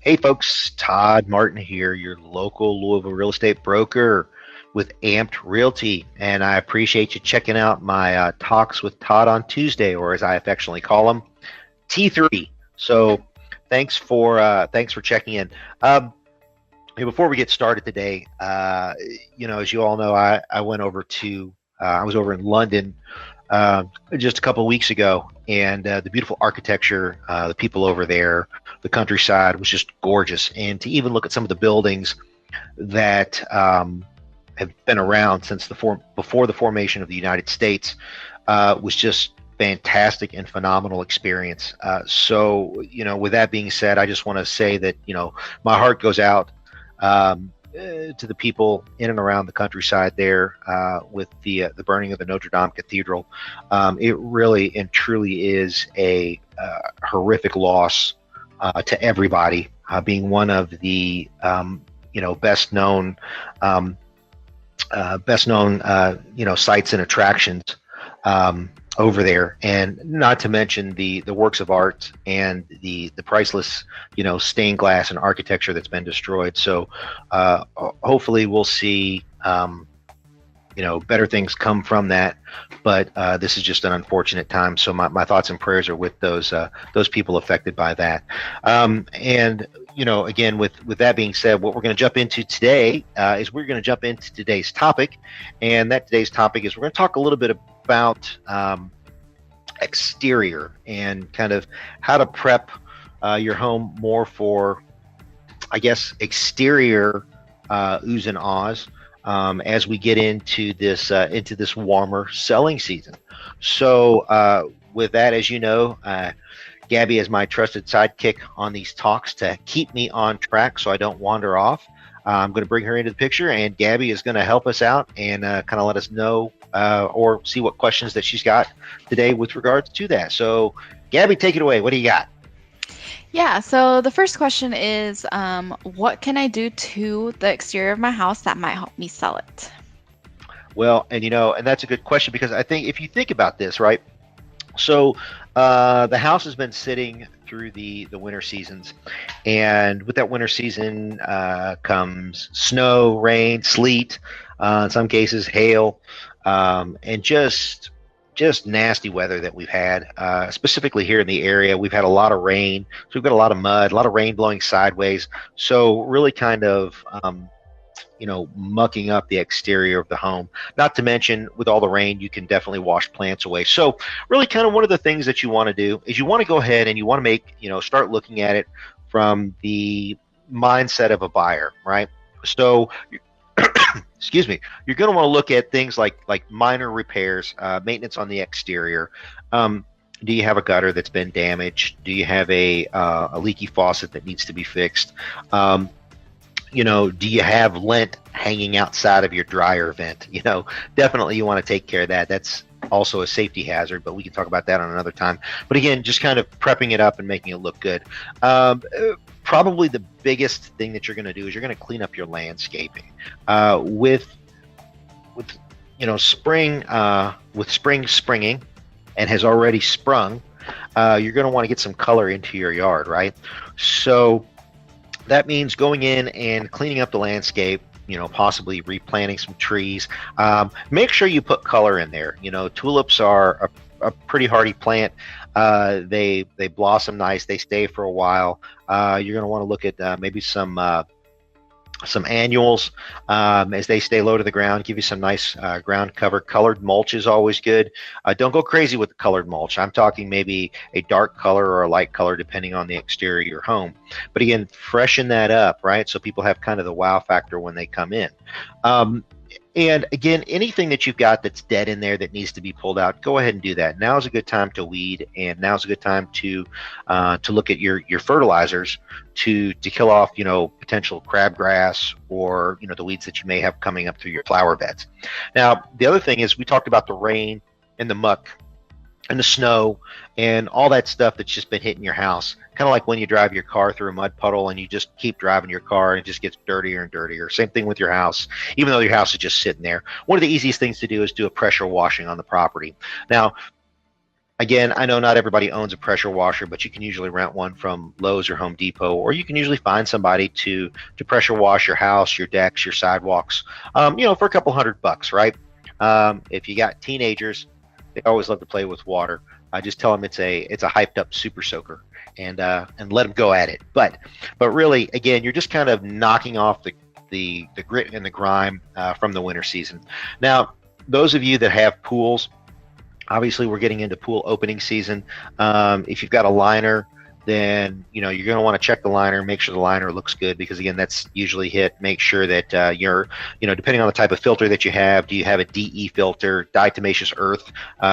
Hey folks, Todd Martin here, your local Louisville real estate broker with Amped Realty, and I appreciate you checking out my talks with Todd on Tuesday, or as I affectionately call them, T3. So thanks for checking in. Hey, before we get started today, as you all know, I went over to I was over in London just a couple of weeks ago, and the beautiful architecture, the people over there, the countryside was just gorgeous. And to even look at some of the buildings that have been around since before the formation of the United States was just fantastic and phenomenal experience. With that being said, I just want to say that my heart goes out to the people in and around the countryside there with the burning of the Notre Dame Cathedral. It really and truly is a horrific loss to everybody, being one of the best known sites and attractions over there, and not to mention the works of art and the priceless stained glass and architecture that's been destroyed. So hopefully we'll see better things come from that, but this is just an unfortunate time. So my thoughts and prayers are with those people affected by that. Again, with that being said, what we're going to jump into today is we're going to jump into today's topic, and that today's topic is we're going to talk a little bit about exterior and kind of how to prep your home more for, I guess, exterior oohs and ahs as we get into this warmer selling season. So with that, as you know, Gabby is my trusted sidekick on these talks to keep me on track so I don't wander off. I'm going to bring her into the picture, and Gabby is going to help us out and kind of let us know or see what questions that she's got today with regards to that. So, Gabby, take it away. What do you got? Yeah, so the first question is, what can I do to the exterior of my house that might help me sell it? Well, and that's a good question, because I think if you think about this, right? So the house has been sitting through the winter seasons, and with that winter season comes snow, rain, sleet, in some cases hail, and just nasty weather that we've had. Specifically here in the area, we've had a lot of rain, so we've got a lot of mud, a lot of rain blowing sideways. So really kind of mucking up the exterior of the home. Not to mention, with all the rain, you can definitely wash plants away. So really kind of one of the things that you want to do is you want to go ahead and you want to make, start looking at it from the mindset of a buyer, right? So excuse me, you're going to want to look at things like minor repairs, maintenance on the exterior. Do you have a gutter that's been damaged? Do you have a leaky faucet that needs to be fixed? Do you have lint hanging outside of your dryer vent? Definitely you want to take care of that. That's also a safety hazard, but we can talk about that on another time. But again, just kind of prepping it up and making it look good. Probably the biggest thing that you're going to do is you're going to clean up your landscaping with spring springing and has already sprung. You're going to want to get some color into your yard, right? So that means going in and cleaning up the landscape, possibly replanting some trees. Make sure you put color in there. Tulips are a pretty hardy plant. They blossom nice. They stay for a while. You're going to want to look at maybe some annuals as they stay low to the ground, give you some nice ground cover. Colored mulch is always good. Don't go crazy with the colored mulch. I'm talking maybe a dark color or a light color depending on the exterior of your home. But again, freshen that up, right? So people have kind of the wow factor when they come in. And again, anything that you've got that's dead in there that needs to be pulled out, go ahead and do that. Now is a good time to weed, and now is a good time to look at your fertilizers to kill off potential crabgrass or the weeds that you may have coming up through your flower beds. Now, the other thing is we talked about the rain and the muck and the snow and all that stuff that's just been hitting your house. Kind of like when you drive your car through a mud puddle and you just keep driving your car and it just gets dirtier and dirtier. Same thing with your house, even though your house is just sitting there. One of the easiest things to do is do a pressure washing on the property. Now, Again, I know not everybody owns a pressure washer, but you can usually rent one from Lowe's or Home Depot, or you can usually find somebody to pressure wash your house, your decks, your sidewalks, for a couple $100, right? If you got teenagers, they always love to play with water. I just tell them it's a hyped up super soaker, and let them go at it. But really, again, you're just kind of knocking off the grit and the grime from the winter season. Now, those of you that have pools, obviously we're getting into pool opening season. If you've got a liner, then you're going to want to check the liner, make sure the liner looks good, because again, that's usually hit. Make sure that you're, depending on the type of filter that you have, do you have a DE filter, diatomaceous earth?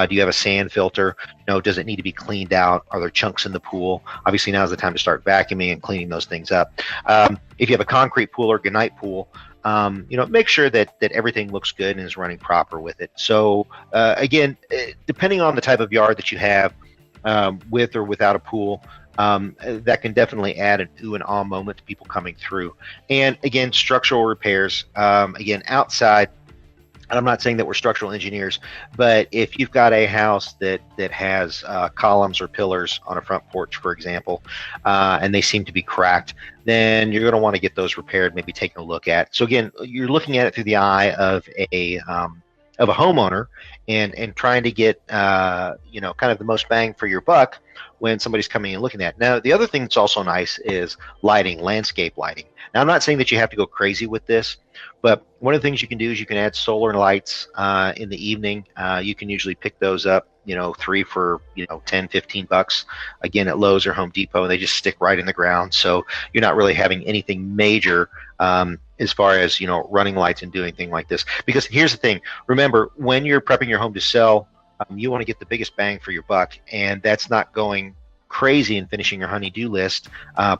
Do you have a sand filter? Does it need to be cleaned out? Are there chunks in the pool? Obviously, now's the time to start vacuuming and cleaning those things up. If you have a concrete pool or gunite pool, make sure that everything looks good and is running proper with it. So again, depending on the type of yard that you have, with or without a pool, that can definitely add an ooh and ah moment to people coming through. And again, structural repairs, again, outside. And I'm not saying that we're structural engineers, but if you've got a house that has columns or pillars on a front porch, for example, and they seem to be cracked, then you're going to want to get those repaired, maybe taking a look at. So again, you're looking at it through the eye of a homeowner, and trying to get kind of the most bang for your buck when somebody's coming and looking at it. Now, the other thing that's also nice is lighting, landscape lighting. Now, I'm not saying that you have to go crazy with this, but one of the things you can do is you can add solar lights in the evening. You can usually pick those up, 3 for, 10, $15, again, at Lowe's or Home Depot, and they just stick right in the ground. So you're not really having anything major as far as, running lights and doing things like this. Because here's the thing, remember, when you're prepping your home to sell, you want to get the biggest bang for your buck, and that's not going crazy and finishing your honey-do list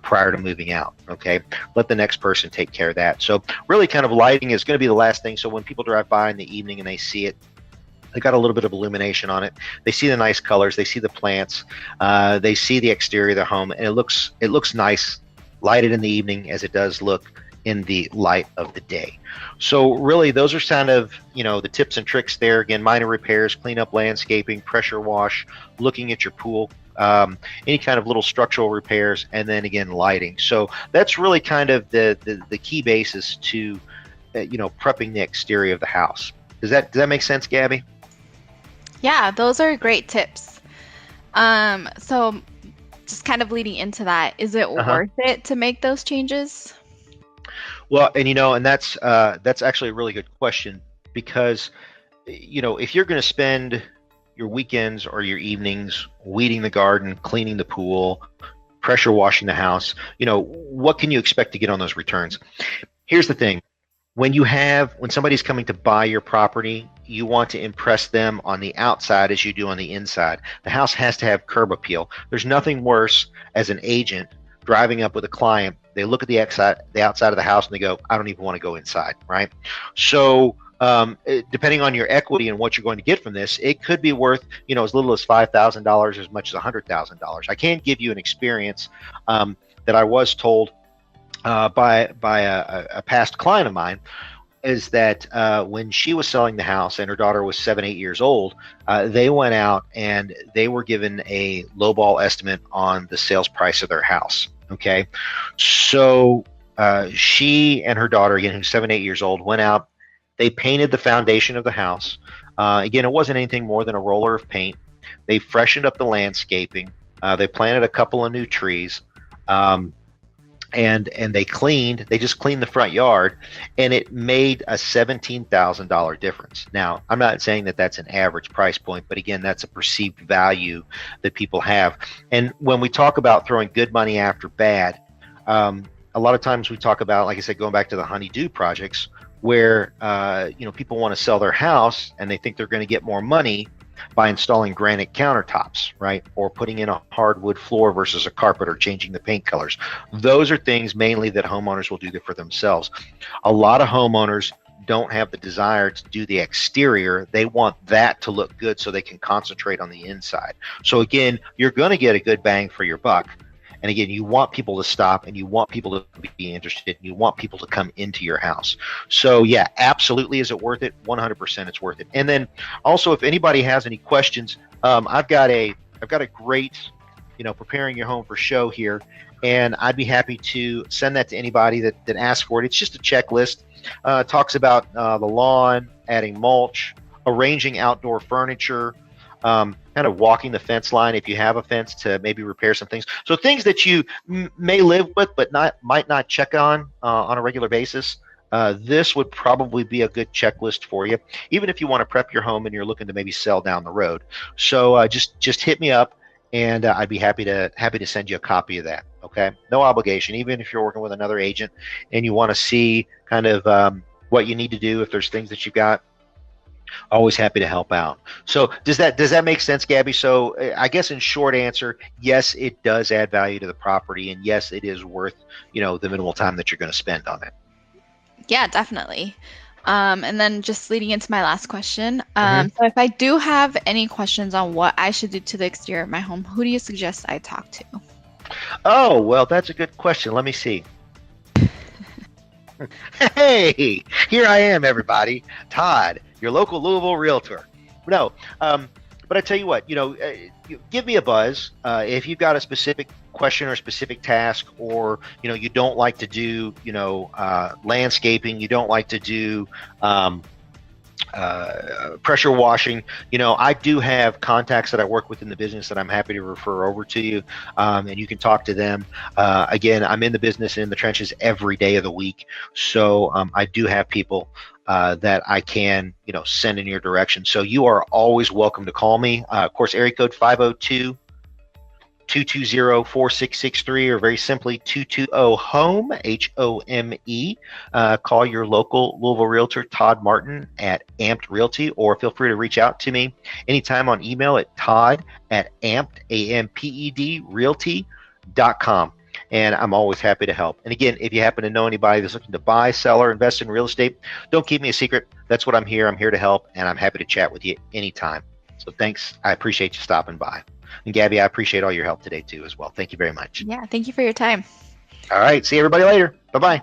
prior to moving out. Okay, let the next person take care of that. So really, kind of lighting is going to be the last thing. So when people drive by in the evening and they see it, they got a little bit of illumination on it. They see the nice colors. They see the plants. They see the exterior of the home, and it looks nice, lighted in the evening as it does look in the light of the day. So really, those are kind of the tips and tricks there. Again, minor repairs, clean up landscaping, pressure wash, looking at your pool, any kind of little structural repairs, and then again, lighting. So that's really kind of the key basis to prepping the exterior of the house. Does that make sense, Gabby? Yeah, those are great tips. So just kind of leading into that, is it worth it to make those changes? Well, and that's actually a really good question, because if you're going to spend your weekends or your evenings weeding the garden, cleaning the pool, pressure washing the house, what can you expect to get on those returns? Here's the thing. When somebody's coming to buy your property, you want to impress them on the outside as you do on the inside. The house has to have curb appeal. There's nothing worse as an agent driving up with a client. They look at the outside of the house and they go, I don't even want to go inside, right? So depending on your equity and what you're going to get from this, it could be worth, as little as $5,000, as much as $100,000. I can't give you an experience that I was told by a past client of mine, is that when she was selling the house and her daughter was 7-8 years old, they went out and they were given a lowball estimate on the sales price of their house. Okay, so she and her daughter, again, who's 7-8 years old, went out. They painted the foundation of the house. Again, it wasn't anything more than a roller of paint. They freshened up the landscaping. They planted a couple of new trees. And they just cleaned the front yard, and it made a $17,000 difference. Now, I'm not saying that that's an average price point, but again, that's a perceived value that people have. And when we talk about throwing good money after bad, a lot of times we talk about, like I said, going back to the honey-do projects, where people want to sell their house and they think they're going to get more money by installing granite countertops, right? Or putting in a hardwood floor versus a carpet, or changing the paint colors. Those are things mainly that homeowners will do for themselves. A lot of homeowners don't have the desire to do the exterior. They want that to look good so they can concentrate on the inside. So again, you're going to get a good bang for your buck. And again, you want people to stop, and you want people to be interested, and you want people to come into your house. So yeah, absolutely. Is it worth it? 100% it's worth it. And then also, if anybody has any questions, I've got a great, preparing your home for show here, and I'd be happy to send that to anybody that asks for it. It's just a checklist. Talks about the lawn, adding mulch, arranging outdoor furniture, kind of walking the fence line if you have a fence, to maybe repair some things. So things that you may live with but might not check on a regular basis. This would probably be a good checklist for you, even if you want to prep your home and you're looking to maybe sell down the road. So just hit me up, and I'd be happy to send you a copy of that. Okay, no obligation. Even if you're working with another agent and you want to see kind of what you need to do, if there's things that you've got, always happy to help out. So does that make sense, Gabby? So I guess in short answer, yes, it does add value to the property, and yes, it is worth the minimal time that you're going to spend on it. Yeah, definitely. And then just leading into my last question. So if I do have any questions on what I should do to the exterior of my home, who do you suggest I talk to? Oh, well, that's a good question. Let me see. Hey, here I am, everybody. Todd, your local Louisville realtor. No, but I tell you what, give me a buzz if you've got a specific question or a specific task, or you don't like to do landscaping, you don't like to do pressure washing. I do have contacts that I work with in the business that I'm happy to refer over to you, and you can talk to them. Again, I'm in the business and in the trenches every day of the week, so I do have people that I can send in your direction. So you are always welcome to call me. Of course, area code 502-220-4663, or very simply 220-HOME, HOME. Call your local Louisville realtor, Todd Martin, at Amped Realty, or feel free to reach out to me anytime on email at todd@amped, AMPED, realty.com. And I'm always happy to help. And again, if you happen to know anybody that's looking to buy, sell, or invest in real estate, don't keep me a secret. That's what I'm here. I'm here to help, and I'm happy to chat with you anytime. So thanks. I appreciate you stopping by. And Gabby, I appreciate all your help today too as well. Thank you very much. Yeah, thank you for your time. All right. See everybody later. Bye-bye.